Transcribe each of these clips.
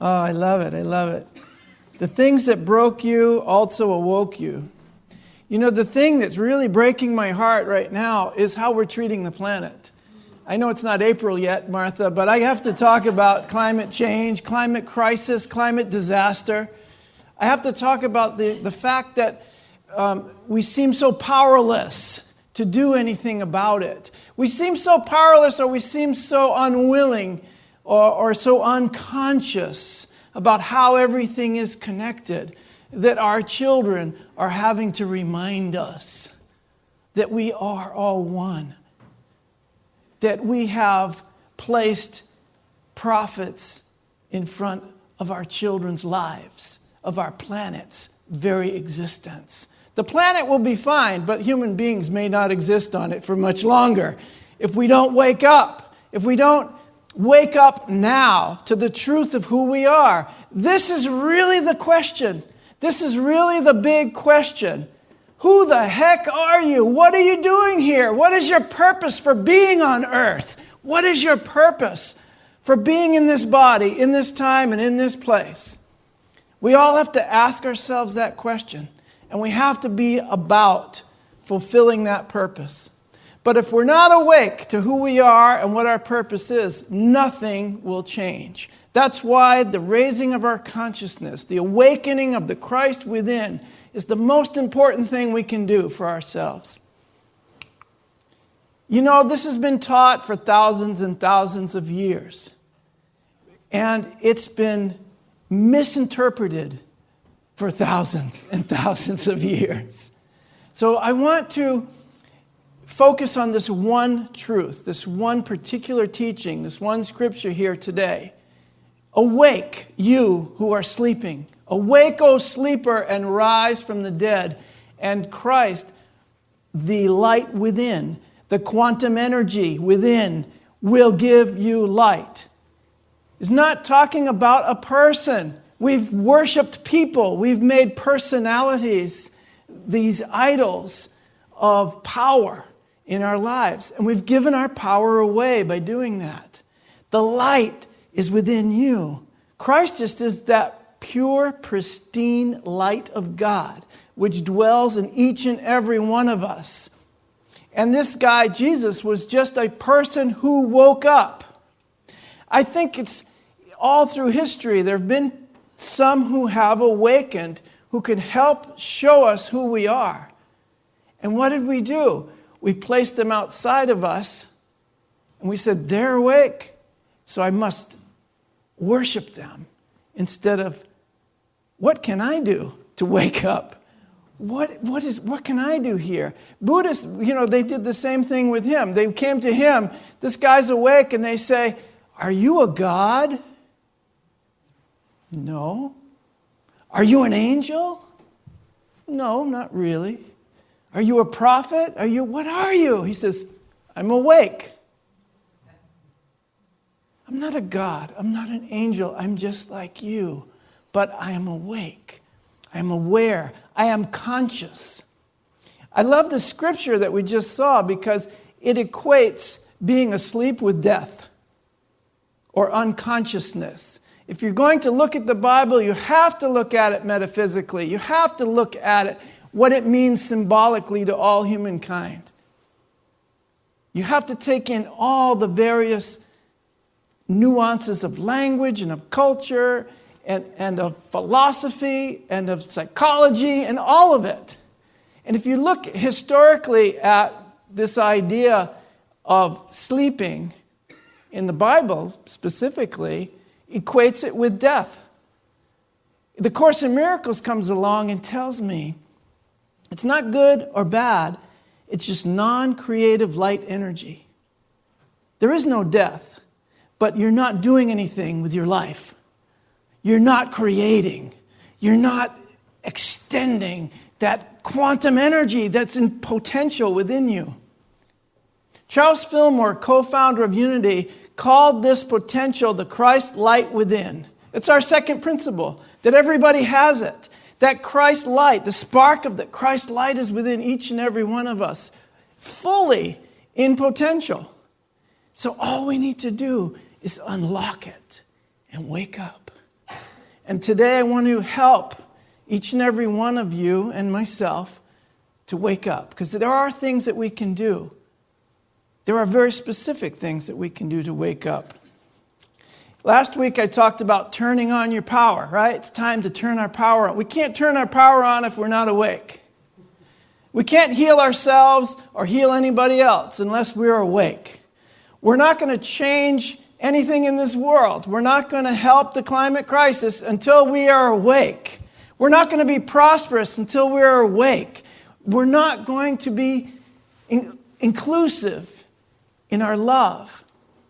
Oh, I love it. I love it. The things that broke you also awoke you. You know, the thing that's really breaking my heart right now is how we're treating the planet. I know it's not April yet, Martha, but I have to talk about climate change, climate crisis, climate disaster. I have to talk about the fact that we seem so powerless to do anything about it. We seem so powerless, or we seem so unwilling or so unconscious about how everything is connected, that our children are having to remind us that we are all one, that we have placed profits in front of our children's lives, of our planet's very existence. The planet will be fine, but human beings may not exist on it for much longer. If we don't wake up, if we don't wake up now to the truth of who we are, this is really the question. This is really the big question. Who the heck are you? What are you doing here? What is your purpose for being on earth? What is your purpose for being in this body, in this time, and in this place? We all have to ask ourselves that question, and we have to be about fulfilling that purpose. But if we're not awake to who we are and what our purpose is, nothing will change. That's why the raising of our consciousness, the awakening of the Christ within, is the most important thing we can do for ourselves. You know, this has been taught for thousands and thousands of years. And it's been misinterpreted for thousands and thousands of years. So I want to focus on this one truth, this one particular teaching, this one scripture here today. Awake, you who are sleeping. Awake, O sleeper, and rise from the dead. And Christ, the light within, the quantum energy within, will give you light. It's not talking about a person. We've worshipped people. We've made personalities, these idols of power in our lives. And we've given our power away by doing that. The light is within you. Christ just is that pure, pristine light of God, which dwells in each and every one of us. And this guy, Jesus, was just a person who woke up. I think it's all through history, there have been some who have awakened, who can help show us who we are. And what did we do? We placed them outside of us, and we said, they're awake, so I must worship them, instead of, what can I do to wake up? What can I do here? Buddhists, they did the same thing with him. They came to him, this guy's awake, and they say, are you a god? No. Are you an angel? No, not really. Are you a prophet? What are you? He says, I'm awake. I'm not a god. I'm not an angel. I'm just like you. But I am awake. I am aware. I am conscious. I love the scripture that we just saw because it equates being asleep with death or unconsciousness. If you're going to look at the Bible, you have to look at it metaphysically. You have to look at it, what it means symbolically to all humankind. You have to take in all the various nuances of language and of culture and of philosophy and of psychology and all of it. And if you look historically at this idea of sleeping in the Bible specifically, equates it with death. The Course in Miracles comes along and tells me it's not good or bad, it's just non-creative light energy. There is no death, but you're not doing anything with your life. You're not creating. You're not extending that quantum energy that's in potential within you. Charles Fillmore, co-founder of Unity, called this potential the Christ light within. It's our second principle, that everybody has it. That Christ light, the spark of the Christ light is within each and every one of us, fully in potential. So all we need to do is unlock it and wake up. And today I want to help each and every one of you and myself to wake up. Because there are things that we can do. There are very specific things that we can do to wake up. Last week I talked about turning on your power, right? It's time to turn our power on. We can't turn our power on if we're not awake. We can't heal ourselves or heal anybody else unless we're awake. We're not going to change anything in this world. We're not going to help the climate crisis until we are awake. We're not going to be prosperous until we're awake. We're not going to be inclusive in our love,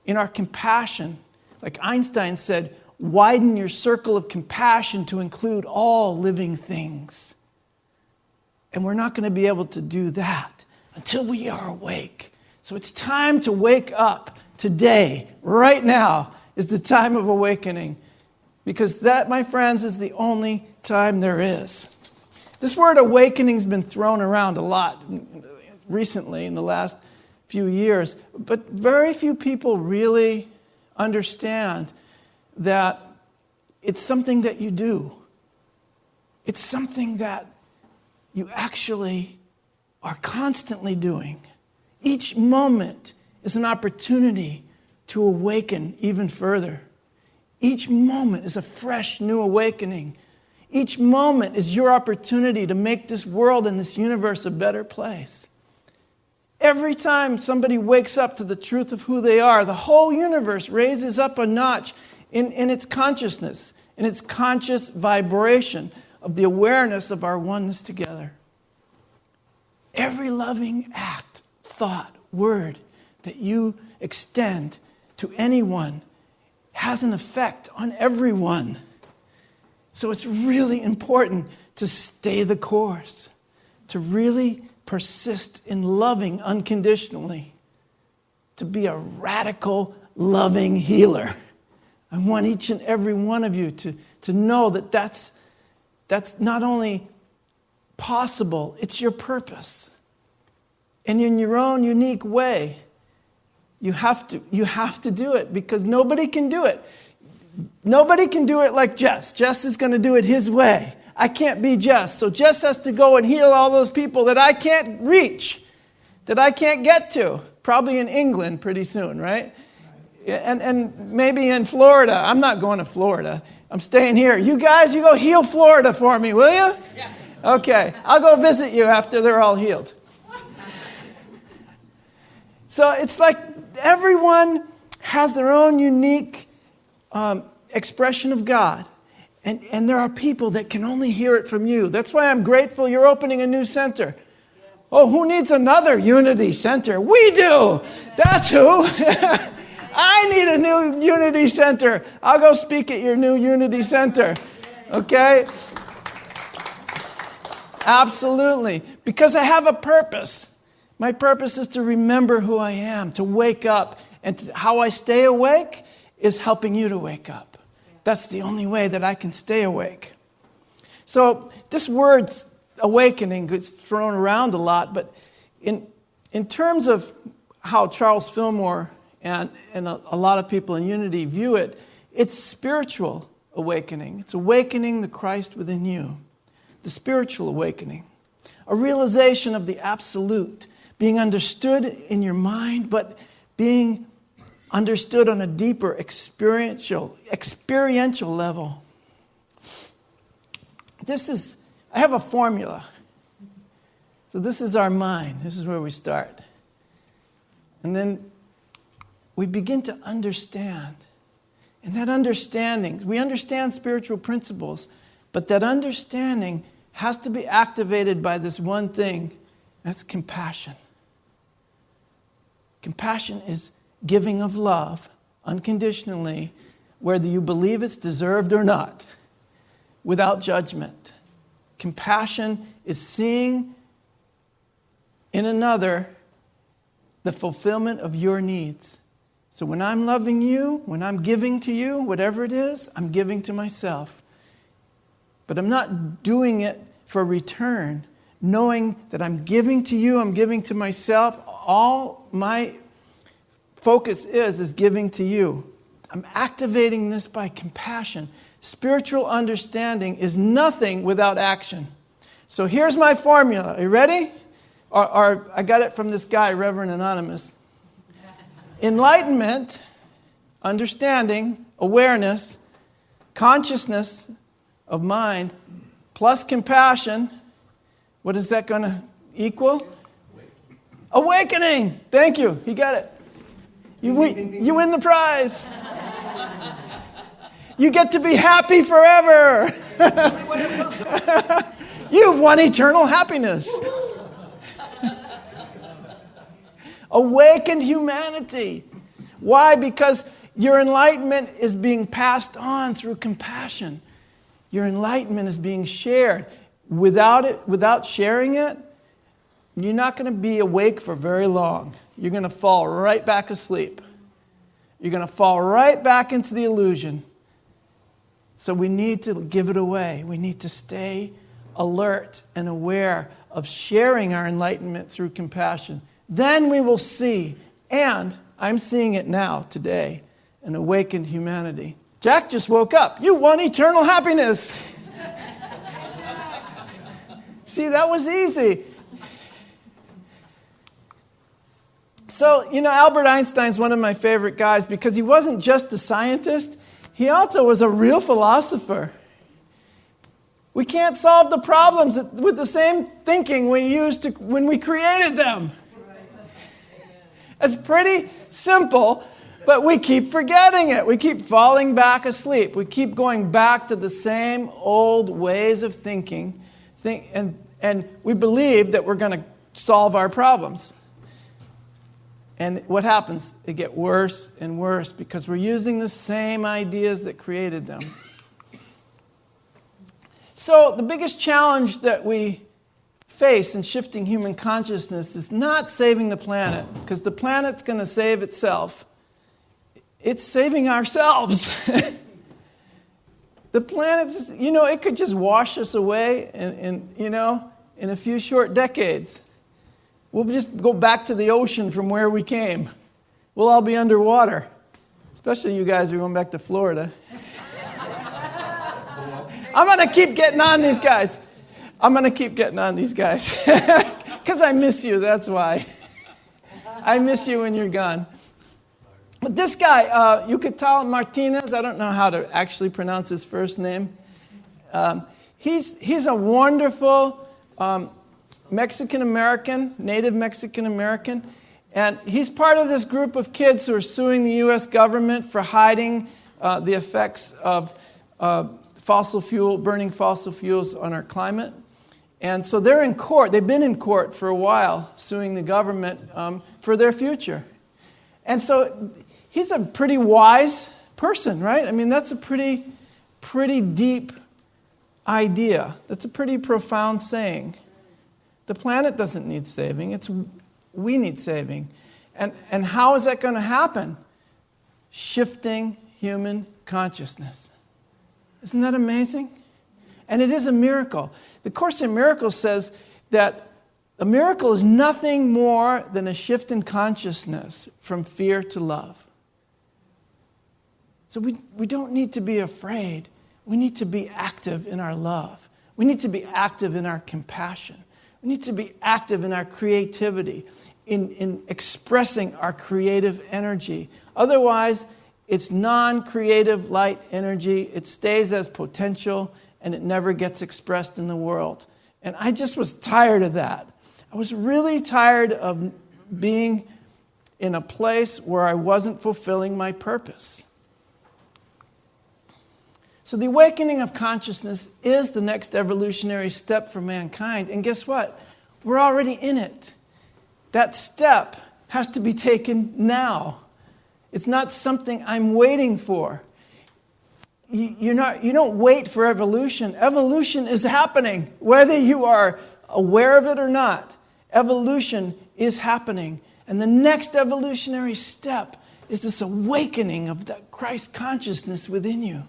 in our compassion. Like Einstein said, widen your circle of compassion to include all living things. And we're not going to be able to do that until we are awake. So it's time to wake up. Today, right now, is the time of awakening. Because that, my friends, is the only time there is. This word awakening has been thrown around a lot recently in the last few years. But very few people really understand that it's something that you do. It's something that you actually are constantly doing. Each moment is an opportunity to awaken even further. Each moment is a fresh new awakening. Each moment is your opportunity to make this world and this universe a better place. Every time somebody wakes up to the truth of who they are, the whole universe raises up a notch in its consciousness, in its conscious vibration of the awareness of our oneness together. Every loving act, thought, word that you extend to anyone has an effect on everyone. So it's really important to stay the course, to really persist in loving unconditionally, to be a radical, loving healer. I want each and every one of you to know that that's not only possible, it's your purpose. And in your own unique way, you have to do it because nobody can do it. Nobody can do it like Jess. Jess is going to do it his way. I can't be Jess. So Jess has to go and heal all those people that I can't reach, that I can't get to. Probably in England pretty soon, right? And maybe in Florida. I'm not going to Florida. I'm staying here. You guys, you go heal Florida for me, will you? Yeah. Okay. I'll go visit you after they're all healed. So it's like everyone has their own unique expression of God. And there are people that can only hear it from you. That's why I'm grateful you're opening a new center. Yes. Oh, who needs another Unity Center? We do. That's who. I need a new Unity Center. I'll go speak at your new Unity Center. Okay? Absolutely. Because I have a purpose. My purpose is to remember who I am, to wake up. And how I stay awake is helping you to wake up. That's the only way that I can stay awake. So this word awakening gets thrown around a lot, but in terms of how Charles Fillmore and a lot of people in Unity view it, it's spiritual awakening. It's awakening the Christ within you, the spiritual awakening, a realization of the absolute, being understood in your mind, but being understood on a deeper experiential level. I have a formula. So this is our mind. This is where we start. And then we begin to understand. And that understanding, we understand spiritual principles, but that understanding has to be activated by this one thing. That's compassion. Compassion is giving of love unconditionally, whether you believe it's deserved or not, without judgment. Compassion is seeing in another the fulfillment of your needs. So when I'm loving you, when I'm giving to you, whatever it is, I'm giving to myself. But I'm not doing it for return, knowing that I'm giving to you, I'm giving to myself. All my focus is giving to you. I'm activating this by compassion. Spiritual understanding is nothing without action. So here's my formula. Are you ready? Or I got it from this guy, Reverend Anonymous. Enlightenment, understanding, awareness, consciousness of mind, plus compassion. What is that going to equal? Awakening. Thank you. He got it. You win the prize. You get to be happy forever. You've won eternal happiness. Awakened humanity. Why? Because your enlightenment is being passed on through compassion. Your enlightenment is being shared. Without sharing it, you're not going to be awake for very long. You're going to fall right back asleep. You're going to fall right back into the illusion. So we need to give it away. We need to stay alert and aware of sharing our enlightenment through compassion. Then we will see, and I'm seeing it now, today, an awakened humanity. Jack just woke up. You won eternal happiness. See, that was easy. So, Albert Einstein's one of my favorite guys because he wasn't just a scientist. He also was a real philosopher. We can't solve the problems with the same thinking we used when we created them. It's pretty simple, but we keep forgetting it. We keep falling back asleep. We keep going back to the same old ways of thinking. And we believe that we're going to solve our problems. And what happens? They get worse and worse because we're using the same ideas that created them. So the biggest challenge that we face in shifting human consciousness is not saving the planet, because the planet's going to save itself. It's saving ourselves. The planet's, it could just wash us away in a few short decades. We'll just go back to the ocean from where we came. We'll all be underwater. Especially you guys who are going back to Florida. I'm going to keep getting on these guys. Because I miss you, that's why. I miss you when you're gone. But this guy, Yucatal Martinez, I don't know how to actually pronounce his first name. He's a wonderful Mexican-American, native Mexican-American. And he's part of this group of kids who are suing the U.S. government for hiding the effects of burning fossil fuels on our climate. And so they're in court. They've been in court for a while, suing the government for their future. And so he's a pretty wise person, right? I mean, that's a pretty deep idea. That's a pretty profound saying. The planet doesn't need saving. We need saving. And how is that going to happen? Shifting human consciousness. Isn't that amazing? And it is a miracle. The Course in Miracles says that a miracle is nothing more than a shift in consciousness from fear to love. So we don't need to be afraid. We need to be active in our love. We need to be active in our compassion. We need to be active in our creativity, in expressing our creative energy. Otherwise, it's non-creative light energy. It stays as potential, and it never gets expressed in the world. And I just was tired of that. I was really tired of being in a place where I wasn't fulfilling my purpose. So the awakening of consciousness is the next evolutionary step for mankind. And guess what? We're already in it. That step has to be taken now. It's not something I'm waiting for. You don't wait for evolution. Evolution is happening, whether you are aware of it or not. Evolution is happening. And the next evolutionary step is this awakening of the Christ consciousness within you.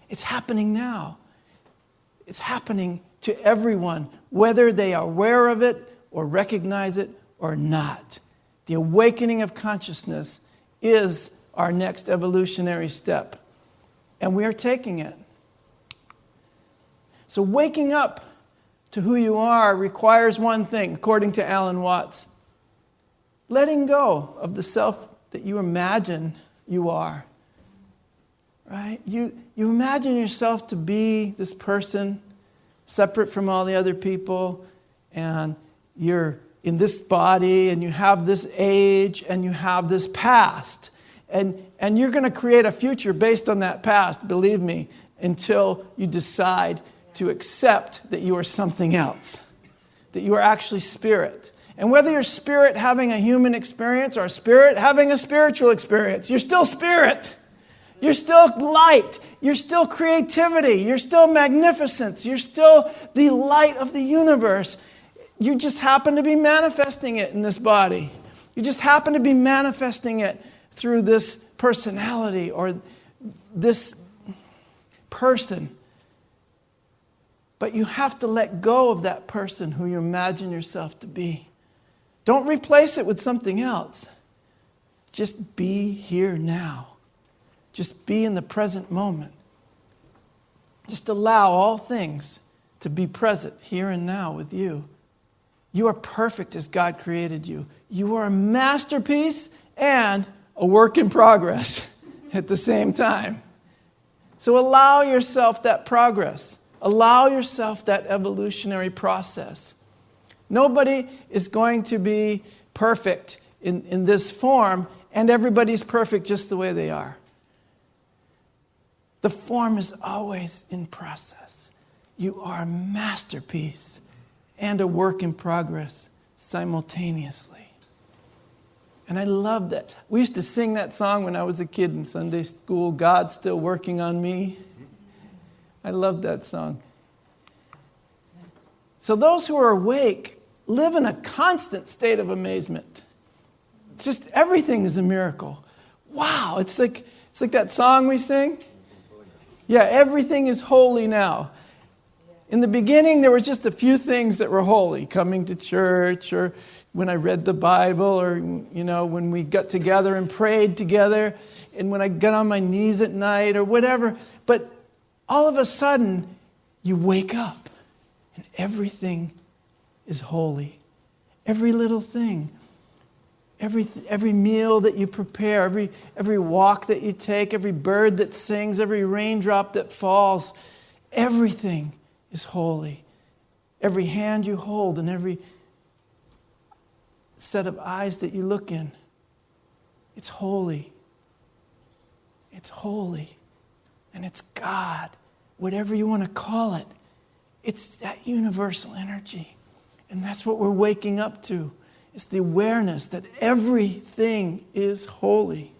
It's happening now. It's happening to everyone, whether they are aware of it or recognize it or not. The awakening of consciousness is our next evolutionary step. And we are taking it. So waking up to who you are requires one thing, according to Alan Watts. Letting go of the self that you imagine you are. Right? You imagine yourself to be this person separate from all the other people, and you're in this body, and you have this age, and you have this past. And you're going to create a future based on that past, believe me, until you decide to accept that you are something else, that you are actually spirit. And whether you're spirit having a human experience or spirit having a spiritual experience, you're still spirit. You're still light. You're still creativity. You're still magnificence. You're still the light of the universe. You just happen to be manifesting it in this body. You just happen to be manifesting it through this personality or this person. But you have to let go of that person who you imagine yourself to be. Don't replace it with something else. Just be here now. Just be in the present moment. Just allow all things to be present here and now with you. You are perfect as God created you. You are a masterpiece and a work in progress at the same time. So allow yourself that progress. Allow yourself that evolutionary process. Nobody is going to be perfect in this form, and everybody's perfect just the way they are. The form is always in process. You are a masterpiece and a work in progress simultaneously. And I love that. We used to sing that song when I was a kid in Sunday school, God's Still Working on Me. I love that song. So those who are awake live in a constant state of amazement. It's just everything is a miracle. Wow, it's like that song we sing. Yeah, everything is holy now. In the beginning, there was just a few things that were holy. Coming to church, or when I read the Bible, or when we got together and prayed together, and when I got on my knees at night, or whatever. But all of a sudden, you wake up, and everything is holy. Every little thing. Every meal that you prepare, every walk that you take, every bird that sings, every raindrop that falls, everything is holy. Every hand you hold and every set of eyes that you look in, it's holy. It's holy. And it's God. Whatever you want to call it. It's that universal energy. And that's what we're waking up to. It's the awareness that everything is holy.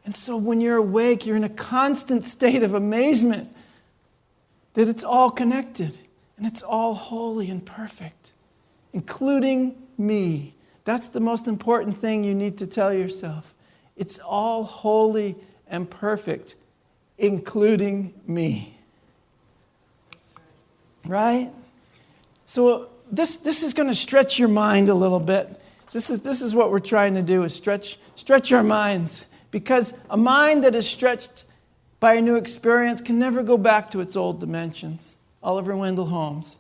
And so when you're awake, you're in a constant state of amazement that it's all connected and it's all holy and perfect, including me. That's the most important thing you need to tell yourself. It's all holy and perfect, including me. Right? So this is going to stretch your mind a little bit. This is what we're trying to do, is stretch our minds. Because a mind that is stretched by a new experience can never go back to its old dimensions. Oliver Wendell Holmes.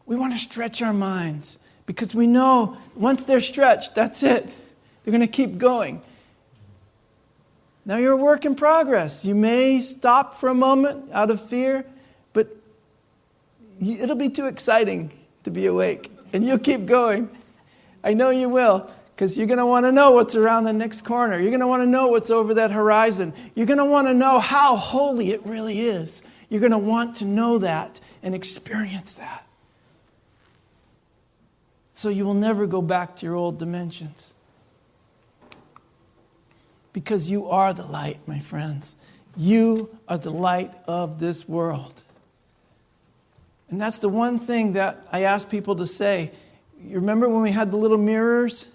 We want to stretch our minds because we know once they're stretched, that's it. They're going to keep going. Now you're a work in progress. You may stop for a moment out of fear, but it'll be too exciting to be awake. And you'll keep going. I know you will, because you're going to want to know what's around the next corner. You're going to want to know what's over that horizon. You're going to want to know how holy it really is. You're going to want to know that and experience that. So you will never go back to your old dimensions. Because you are the light, my friends. You are the light of this world. And that's the one thing that I ask people to say. You remember when we had the little mirrors?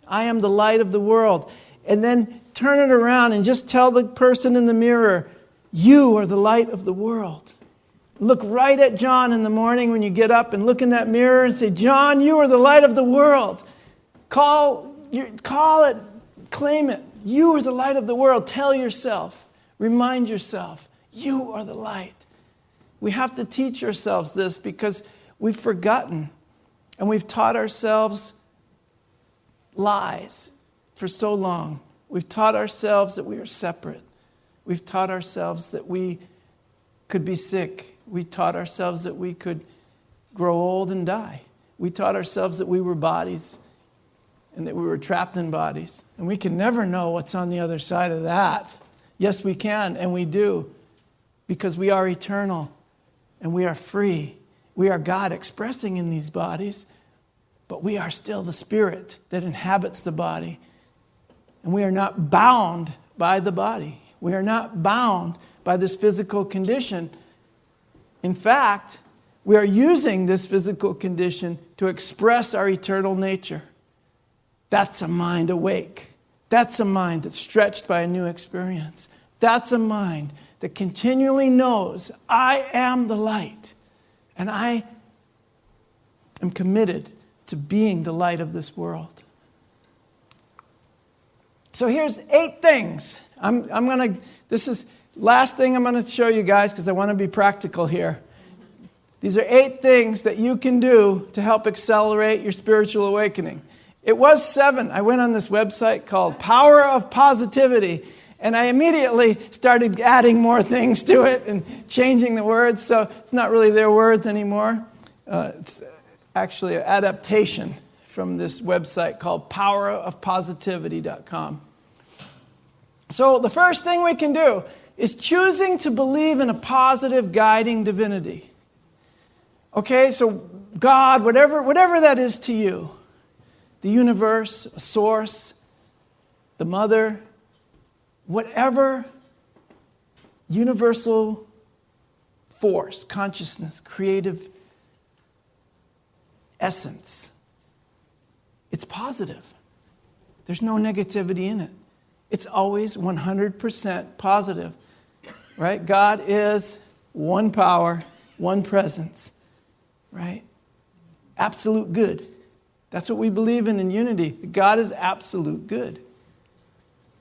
I am the light of the world. And then turn it around and just tell the person in the mirror, you are the light of the world. Look right at John in the morning when you get up and look in that mirror and say, John, you are the light of the world. Call it, claim it. You are the light of the world. Tell yourself, remind yourself, you are the light. We have to teach ourselves this because we've forgotten and we've taught ourselves lies for so long. We've taught ourselves that we are separate. We've taught ourselves that we could be sick. We taught ourselves that we could grow old and die. We taught ourselves that we were bodies and that we were trapped in bodies. And we can never know what's on the other side of that. Yes, we can, and we do, because we are eternal and we are free. We are God expressing in these bodies, but we are still the spirit that inhabits the body. And we are not bound by the body. We are not bound by this physical condition. In fact, we are using this physical condition to express our eternal nature. That's a mind awake. That's a mind that's stretched by a new experience. That's a mind that continually knows, I am the light. And I am committed to being the light of this world. So here's 8 things. This is last thing I'm going to show you guys because I want to be practical here. These are 8 things that you can do to help accelerate your spiritual awakening. It was 7. I went on this website called Power of Positivity, and I immediately started adding more things to it and changing the words, so it's not really their words anymore. It's actually an adaptation from this website called powerofpositivity.com. So the first thing we can do is choosing to believe in a positive guiding divinity. Okay, so God, whatever that is to you, the universe, a source, the mother, whatever universal force, consciousness, creative essence, it's positive. There's no negativity in it. It's always 100% positive, right? God is one power, one presence, right? Absolute good. That's what we believe in unity. God is absolute good.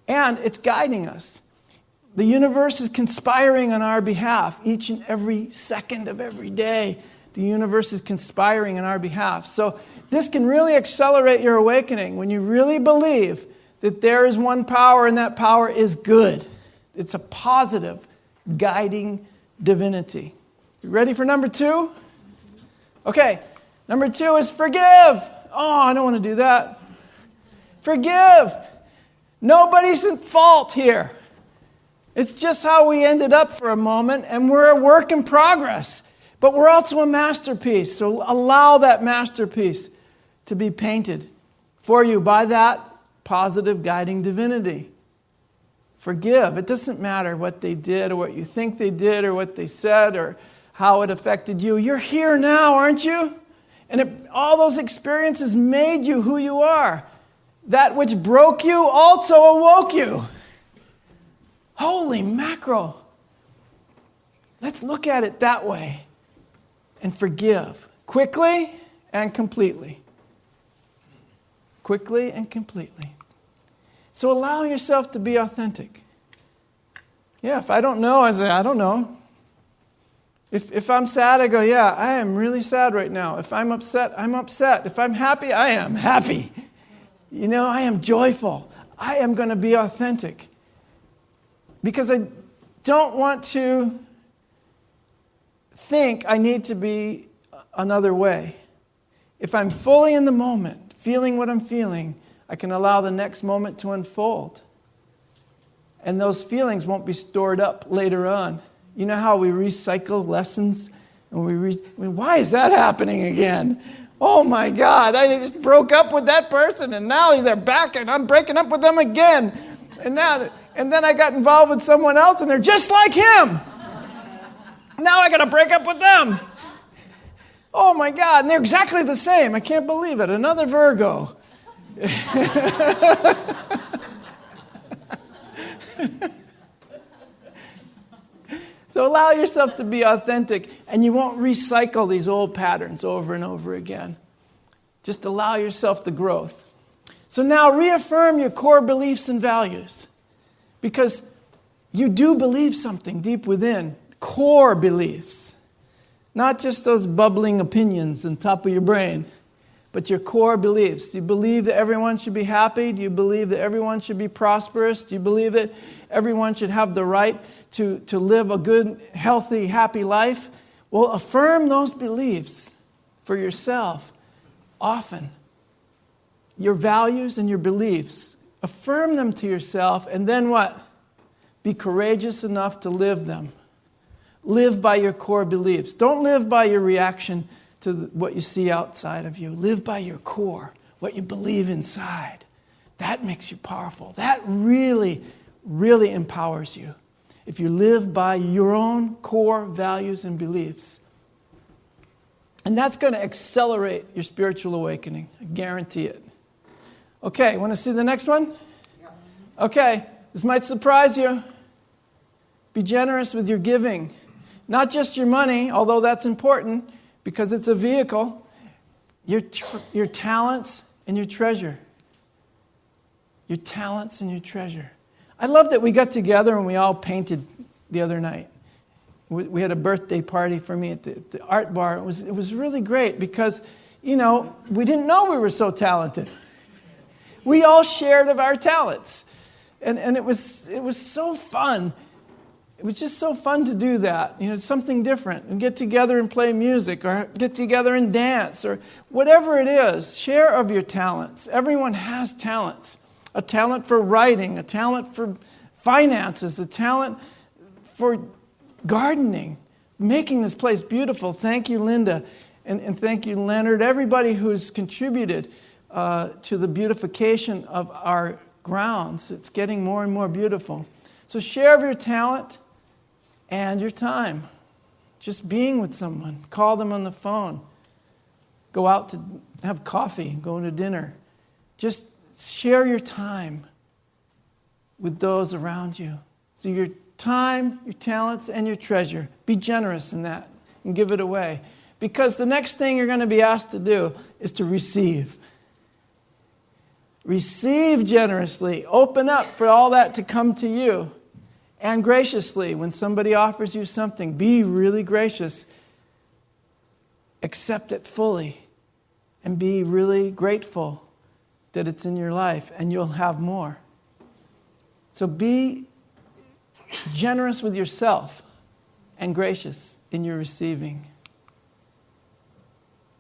And it's guiding us. The universe is conspiring on our behalf each and every second of every day. The universe is conspiring on our behalf. So this can really accelerate your awakening when you really believe that there is one power and that power is good. It's a positive guiding divinity. You ready for number 2? Okay, number 2 is forgive. Oh, I don't want to do that. Forgive. Nobody's at fault here. It's just how we ended up for a moment, and we're a work in progress. But we're also a masterpiece, so allow that masterpiece to be painted for you by that positive guiding divinity. Forgive. It doesn't matter what they did or what you think they did or what they said or how it affected you. You're here now, aren't you? And all those experiences made you who you are. That which broke you also awoke you. Holy mackerel. Let's look at it that way and forgive quickly and completely. Quickly and completely. So allow yourself to be authentic. Yeah, if I don't know, I say, I don't know. If I'm sad, I go, yeah, I am really sad right now. If I'm upset, I'm upset. If I'm happy, I am happy. You know, I am joyful. I am going to be authentic. Because I don't want to think I need to be another way. If I'm fully in the moment, feeling what I'm feeling, I can allow the next moment to unfold. And those feelings won't be stored up later on. You know how we recycle lessons? And why is that happening again? Oh my God, I just broke up with that person and now they're back and I'm breaking up with them again. And then I got involved with someone else and they're just like him. Now I got to break up with them. Oh my God, and they're exactly the same. I can't believe it. Another Virgo. So allow yourself to be authentic, and you won't recycle these old patterns over and over again. Just allow yourself the growth. So now reaffirm your core beliefs and values, because you do believe something deep within. Core beliefs. Not just those bubbling opinions on top of your brain, but your core beliefs. Do you believe that everyone should be happy? Do you believe that everyone should be prosperous? Do you believe that everyone should have the right to live a good, healthy, happy life? Well, affirm those beliefs for yourself often. Your values and your beliefs. Affirm them to yourself, and then what? Be courageous enough to live them. Live by your core beliefs. Don't live by your reaction to what you see outside of you. Live by your core, what you believe inside. That makes you powerful. That really, really empowers you. If you live by your own core values and beliefs. And that's going to accelerate your spiritual awakening. I guarantee it. Okay, want to see the next one? Okay, this might surprise you. Be generous with your giving. Not just your money, although that's important because it's a vehicle. Your talents and your treasure. Your talents and your treasure. I love that we got together and we all painted the other night. We had a birthday party for me at the art bar. It was really great because, we didn't know we were so talented. We all shared of our talents. And it was so fun. It was just so fun to do that. Something different. And get together and play music or get together and dance or whatever it is. Share of your talents. Everyone has talents. A talent for writing, a talent for finances, a talent for gardening, making this place beautiful. Thank you, Linda. And thank you, Leonard. Everybody who's contributed to the beautification of our grounds. It's getting more and more beautiful. So share of your talent and your time. Just being with someone. Call them on the phone. Go out to have coffee. Go to dinner. Just share your time with those around you. So your time, your talents, and your treasure. Be generous in that and give it away. Because the next thing you're going to be asked to do is to receive. Receive generously. Open up for all that to come to you. And graciously, when somebody offers you something, be really gracious. Accept it fully. And be really grateful that it's in your life. And you'll have more. So be generous with yourself and gracious in your receiving.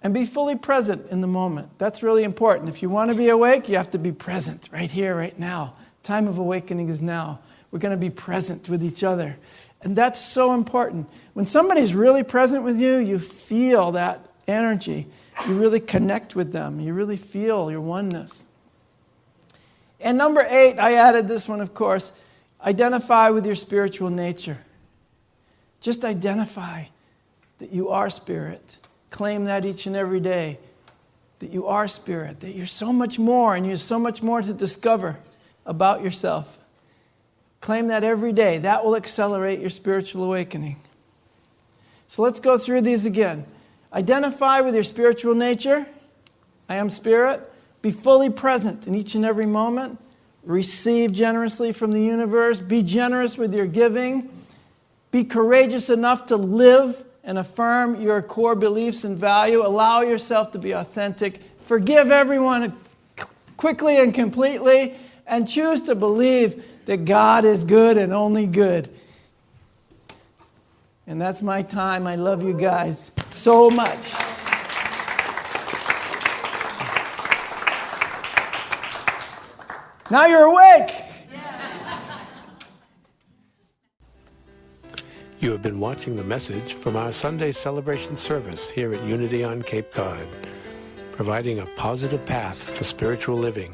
And be fully present in the moment. That's really important. If you want to be awake, you have to be present right here, right now. Time of awakening is now. We're going to be present with each other. And that's so important. When somebody's really present with you, you feel that energy. You really connect with them. You really feel your oneness. And number 8, I added this one, of course. Identify with your spiritual nature. Just identify that you are spirit. Claim that each and every day. That you are spirit. That you're so much more and you have so much more to discover about yourself. Claim that every day. That will accelerate your spiritual awakening. So let's go through these again. Identify with your spiritual nature. I am spirit. Be fully present in each and every moment. Receive generously from the universe. Be generous with your giving. Be courageous enough to live and affirm your core beliefs and value. Allow yourself to be authentic. Forgive everyone quickly and completely. And choose to believe that God is good and only good. And that's my time. I love you guys so much. Now you're awake. You have been watching the message from our Sunday celebration service here at Unity on Cape Cod, providing a positive path for spiritual living.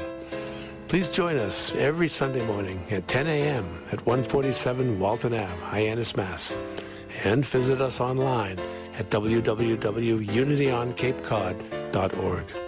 Please join us every Sunday morning at 10 a.m. at 147 Walton Ave, Hyannis, Mass. And visit us online at www.unityoncapecod.org.